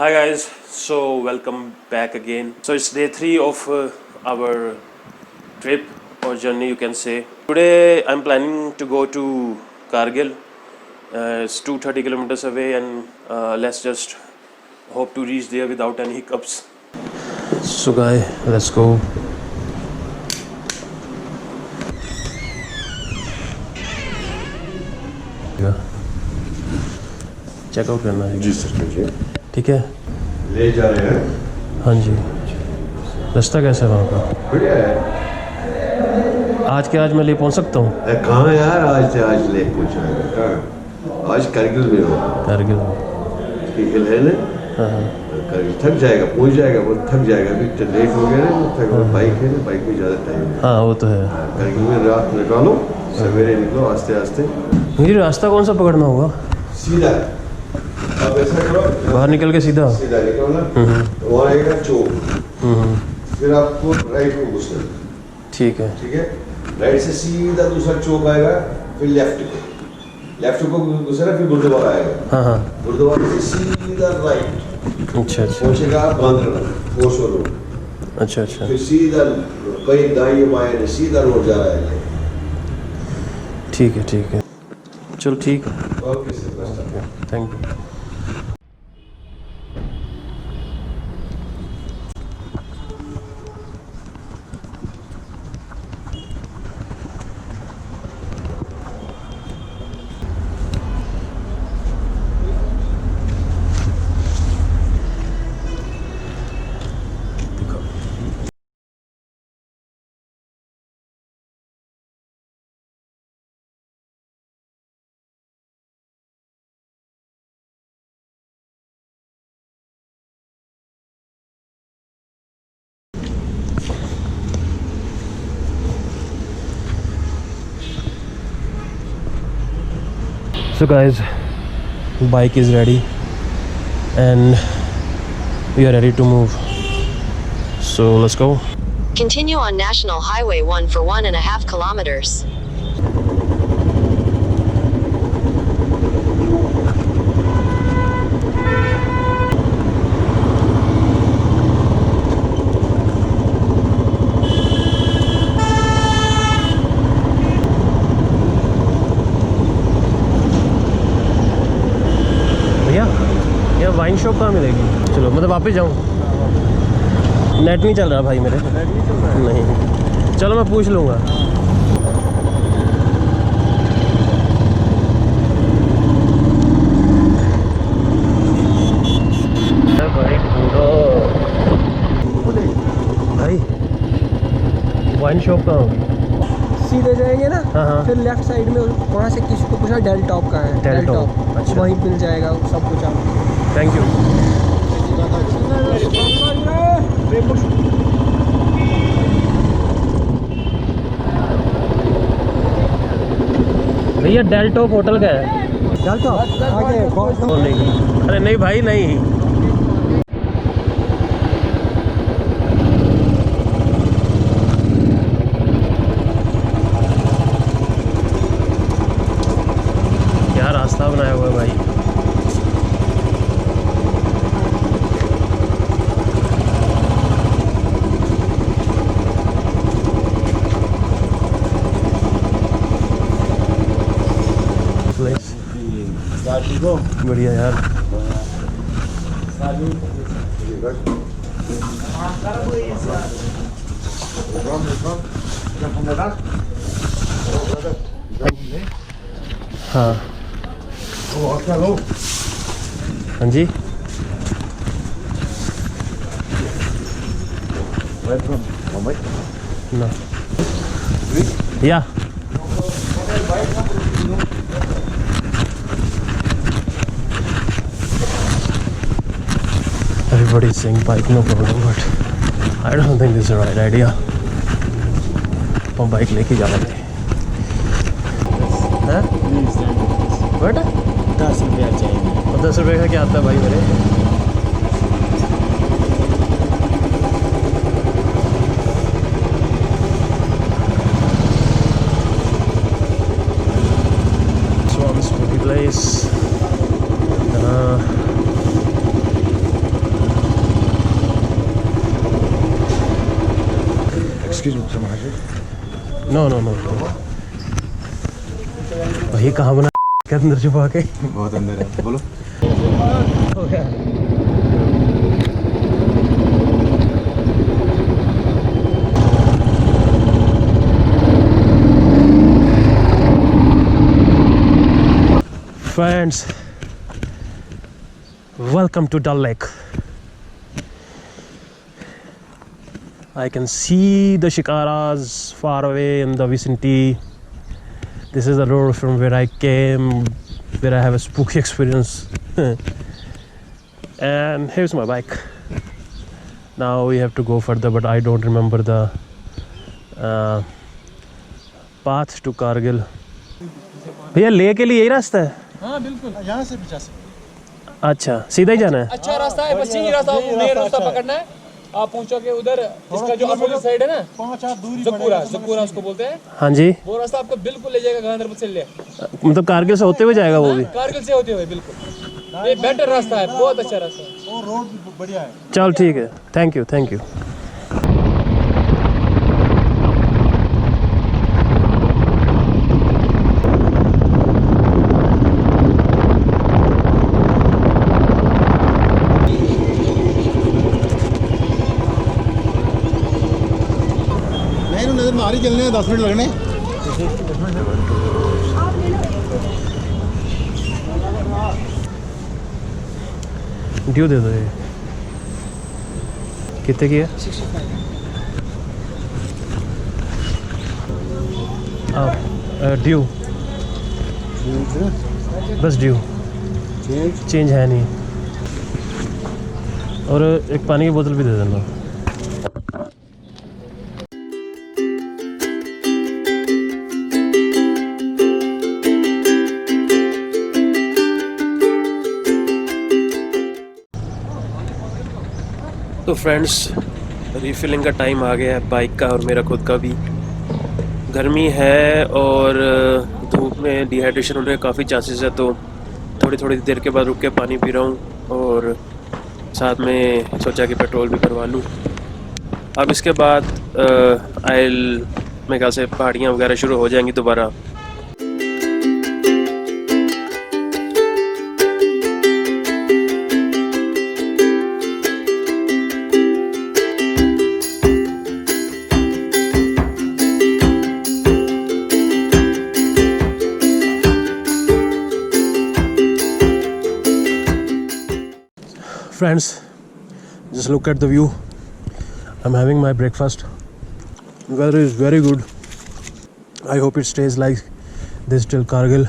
Hi guys, so welcome back again. So it's day 3 of our trip or journey, you can say. Today I'm planning to go to Kargil. It's 230 kilometers away, and let's just hope to reach there without any hiccups. So guys, let's go. Checkout करना है जी sir जी। ठीक है, ले जा रहे हैं। हाँ जी। रास्ता कैसा है वहाँ का? बढ़िया है। आज के आज मैं ले पहुँच सकता हूँ? कहाँ यार, आज से आज ले पहुँचाएगा कहाँ? आज करगिल में हो। कारगिल करगिल है ना? हाँ। करगिल थक जाएगा, पहुँच जाएगा, वो थक जाएगा। अभी लेट हो गया ना, थक बाइक है ना, बाइक में ज़्यादा टाइम है। हाँ वो तो है। करगिल में रात निकालो, सवेरे निकलो आस्ते आस्ते। मुझे रास्ता कौन सा पकड़ना होगा? सीधा अब ऐसा करो, बाहर निकल के सीधा निकलो ना, वहाँ आएगा चौक, फिर आपको राइट को घुसना। ठीक है। ठीक है, राइट से सीधा दूसरा चौक आएगा, फिर लेफ्ट को घुसना, फिर गुरुद्वारा आएगा। हाँ। गुरुद्वारा से सीधा राइट अच्छा। पहुंचेगा आप बांद्रा फोर्स रोड। अच्छा। फिर सीधा कहीं दाएं बाएं सीधा रोड जा रहा है। ठीक है चलो ठीक है, okay sir, thank you. So guys, bike is ready and we are ready to move. So let's go. Continue on National Highway 1 for 1.5 kilometers. Wine shop कहाँ मिलेगी? चलो मतलब वापस जाऊँ? नेट नहीं चल रहा भाई मेरे। नहीं, चलो मैं पूछ लूँगा। भाई वाइन शॉप कहाँ होगी? सीधे जाएंगे ना, हाँ। फिर लेफ्ट साइड में वहाँ से किसी को पूछा डेल टॉप का है। डेल टॉप, अच्छा। वहीं मिल जाएगा सब कुछ आपको। Thank you. भैया डेल टॉप होटल का है? डेल टॉप आगे नहीं, अरे नहीं भाई नहीं। क्या रास्ता बनाया हुआ है भाई। बढ़िया यार। हाँ हाँ जी। ना या everybody is saying bike no problem, but I don't think this is the right idea. हम बाइक लेके जा रहे थे। हैं? बट 10 रुपया चाहिए। और 10 रुपये का क्या आता है भाई मेरे? Swamp spooky place. No no no भाई कहाँ बना के अंदर छुपा के बहुत अंदर है, बोलो। Friends, welcome to Dal Lake. I can see the shikaras far away in the vicinity. This is the road from where I came, where I have a spooky experience. And here's my bike. Now we have to go further, but I don't remember the path to Kargil. भैया ले के लिए यही रास्ता है? हाँ बिल्कुल, यहाँ से भी जा सकते। अच्छा सीधा ही जाना है? अच्छा रास्ता है, बस यही रास्ता मेन रास्ता पकड़ना है। आप पहुंचोगे उधर, इसका जो अपोजिट साइड है ना, 5-8 दूरी जक्कूरा उसको बोलते हैं। हाँ जी, वो रास्ता आपको बिल्कुल ले जाएगा गांधरबल से ले। मतलब कारगिल से होते हुए जाएगा वो भी? कारगिल से होते हुए बिल्कुल। ये बेटर रास्ता है, बहुत अच्छा रास्ता है। और रोड भी बढ़िया है। चल ठीक है, थैंक यू थैंक यू। नजर मारी चलने 10 मिनट लगने। ड्यू दे दो ये। कितने की है? 65। ड्यू बस ड्यू, चेंज है नहीं। और एक पानी की बोतल भी दे देना। तो फ्रेंड्स, रीफिलिंग का टाइम आ गया है बाइक का और मेरा खुद का भी। गर्मी है और धूप में डिहाइड्रेशन होने के काफ़ी चांसेस है, तो थोड़ी थोड़ी देर के बाद रुक के पानी पी रहा हूँ और साथ में सोचा कि पेट्रोल भी करवा लूँ। अब इसके बाद मेरे ख्याल से पहाड़ियाँ वगैरह शुरू हो जाएंगी दोबारा। Friends, just look at the view. I'm having my breakfast. Weather is very good. I hope it stays like this till Kargil.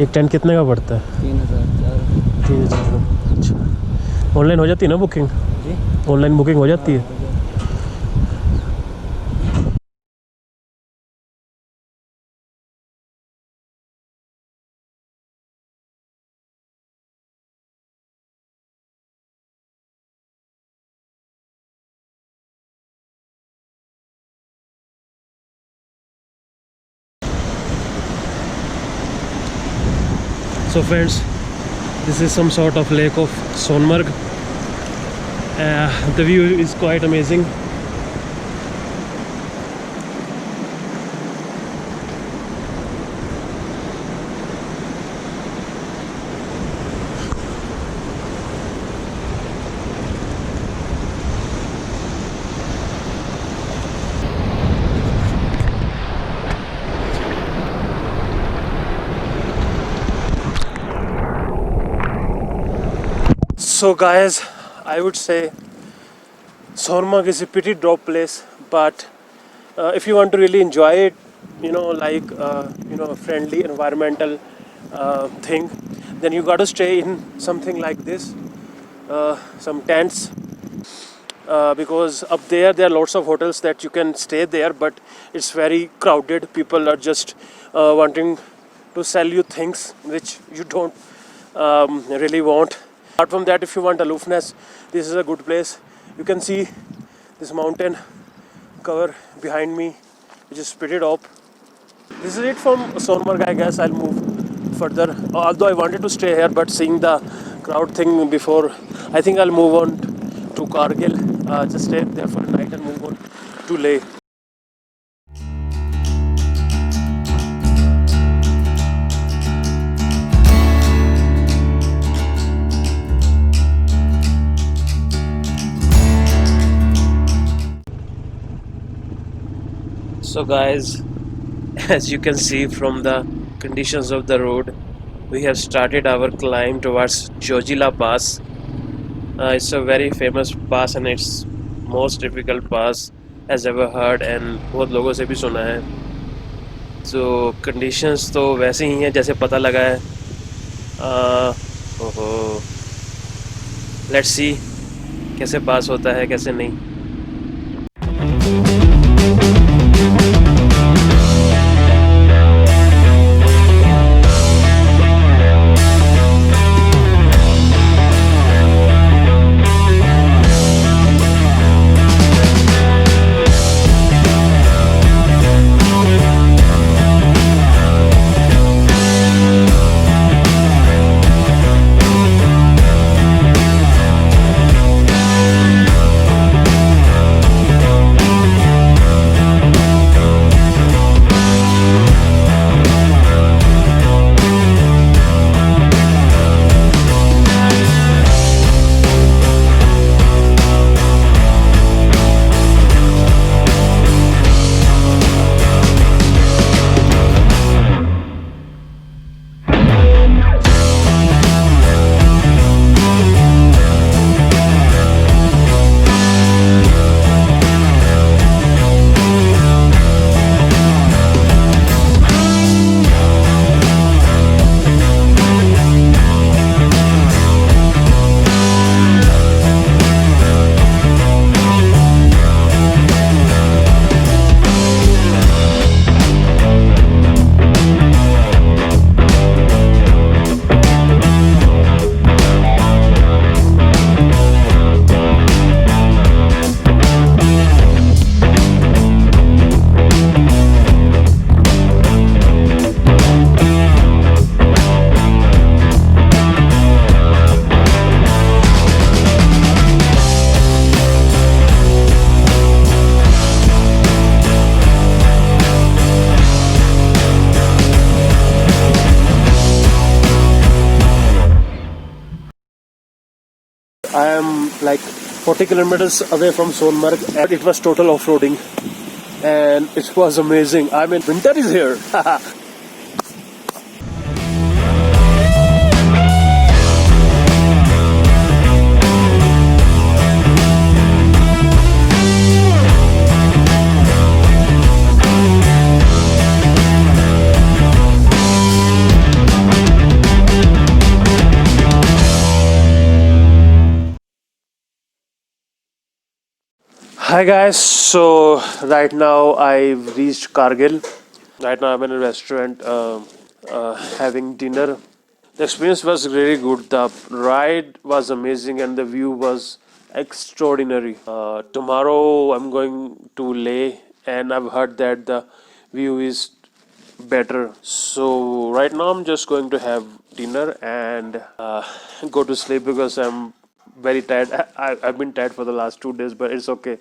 एक टेंट कितने का पड़ता है? 3000। 3000। अच्छा, ऑनलाइन हो जाती है ना बुकिंग? ऑनलाइन बुकिंग हो जाती है? So friends, this is some sort of lake of Sonmarg. The view is quite amazing. So guys, I would say Sonmarg is a pretty drop place, but if you want to really enjoy it, like a friendly environmental thing, then you got to stay in something like this, some tents, because up there are lots of hotels that you can stay there, but it's very crowded. People are just wanting to sell you things which you don't really want. Apart from that, if you want aloofness, this is a good place. You can see this mountain cover behind me, which is pretty dope. This is it from Sonmarg. I guess I'll move further. Although I wanted to stay here, but seeing the crowd thing before, I think I'll move on to Kargil. Just stay there for a night and move on to Leh. So guys, as you can see from the conditions of the road, we have started our climb towards ZojiLA Pass. It's a very famous pass and it's most difficult pass as ever heard and बहुत लोगों से भी सुना है. So conditions तो वैसे ही हैं जैसे पता लगा है. ओहो, let's see कैसे पास होता है कैसे नहीं. I am like 40 kilometers away from Sonmarg and it was total off-roading and it was amazing. I mean, winter is here. Hi guys, so right now I've reached Kargil. Right now I'm in a restaurant having dinner. The experience was really good. The ride was amazing and the view was extraordinary. Tomorrow I'm going to Leh and I've heard that the view is better. So right now I'm just going to have dinner and go to sleep because I'm very tired. I've been tired for the last 2 days, but it's okay.